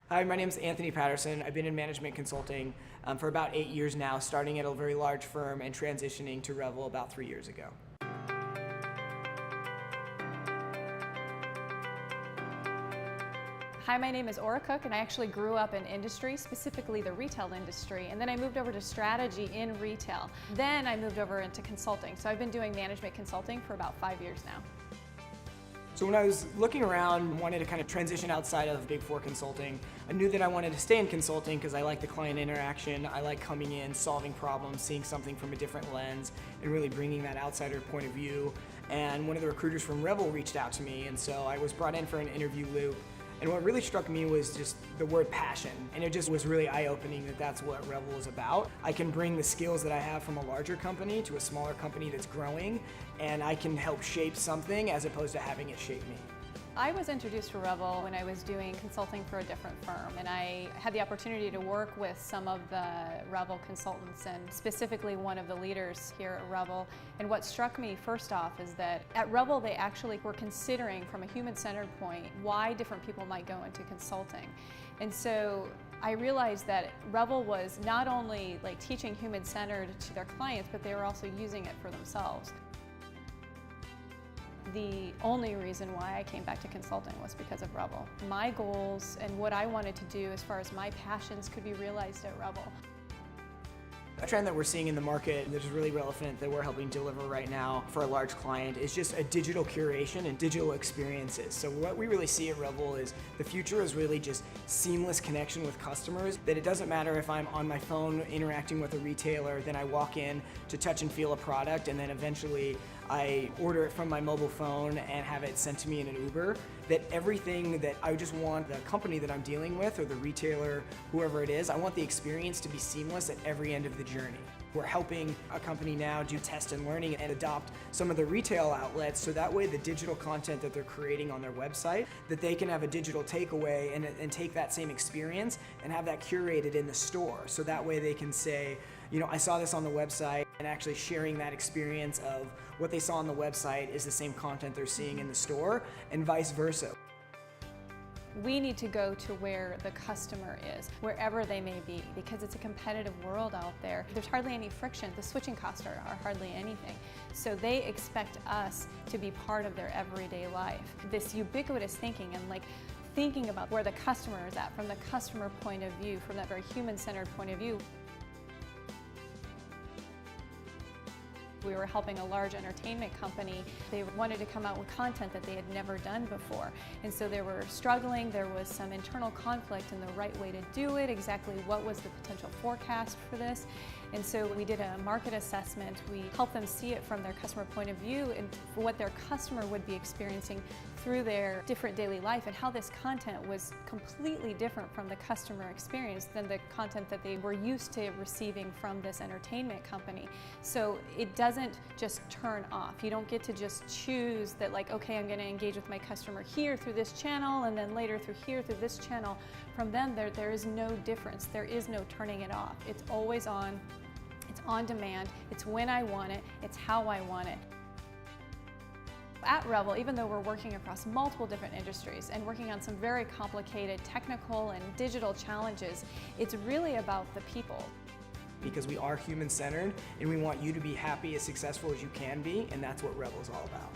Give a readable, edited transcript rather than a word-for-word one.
Hi, my name is Anthony Patterson. I've been in management consulting for about 8 years now, starting at a very large firm and transitioning to Revel about 3 years ago. Hi, my name is Ora Cook, and I actually grew up in industry, specifically the retail industry, and then I moved over to strategy in retail. Then I moved over into consulting, so I've been doing management consulting for about 5 years now. So when I was looking around, wanted to kind of transition outside of Big Four consulting, I knew that I wanted to stay in consulting because I like the client interaction, I like coming in, solving problems, seeing something from a different lens, and really bringing that outsider point of view. And one of the recruiters from Revel reached out to me, and so I was brought in for an interview loop. And what really struck me was just the word passion, and it just was really eye-opening that that's what Revel is about. I can bring the skills that I have from a larger company to a smaller company that's growing, and I can help shape something as opposed to having it shape me. I was introduced to Revel when I was doing consulting for a different firm, and I had the opportunity to work with some of the Revel consultants, and specifically one of the leaders here at Revel. And what struck me first off is that at Revel they actually were considering, from a human-centered point, why different people might go into consulting. And so I realized that Revel was not only like teaching human-centered to their clients, but they were also using it for themselves. The only reason why I came back to consulting was because of Revel. My goals and what I wanted to do as far as my passions could be realized at Revel. A trend that we're seeing in the market that is really relevant that we're helping deliver right now for a large client is just a digital curation and digital experiences. So what we really see at Revel is the future is really just seamless connection with customers, that it doesn't matter if I'm on my phone interacting with a retailer, then I walk in to touch and feel a product, and then eventually I order it from my mobile phone and have it sent to me in an Uber, that everything that I just want the company that I'm dealing with or the retailer, whoever it is, I want the experience to be seamless at every end of the journey. We're helping a company now do test and learning and adopt some of the retail outlets, so that way the digital content that they're creating on their website, that they can have a digital takeaway and take that same experience and have that curated in the store. So that way they can say, you know, I saw this on the website, and actually sharing that experience of what they saw on the website is the same content they're seeing in the store, and vice versa. We need to go to where the customer is, wherever they may be, because it's a competitive world out there. There's hardly any friction. The switching costs are hardly anything. So they expect us to be part of their everyday life. This ubiquitous thinking and thinking about where the customer is at, from the customer point of view, from that very human-centered point of view. We were helping a large entertainment company. They wanted to come out with content that they had never done before. And so they were struggling. There was some internal conflict in the right way to do it, exactly what was the potential forecast for this. And so we did a market assessment. We helped them see it from their customer point of view and what their customer would be experiencing through their different daily life, and how this content was completely different from the customer experience than the content that they were used to receiving from this entertainment company. So it doesn't just turn off. You don't get to just choose that, like, okay, I'm going to engage with my customer here through this channel and then later through here through this channel. From them, there is no difference. There is no turning it off. It's always on. It's on demand. It's when I want it. It's how I want it. At Revel, even though we're working across multiple different industries and working on some very complicated technical and digital challenges, it's really about the people. Because we are human-centered and we want you to be happy, as successful as you can be, and that's what Revel is all about.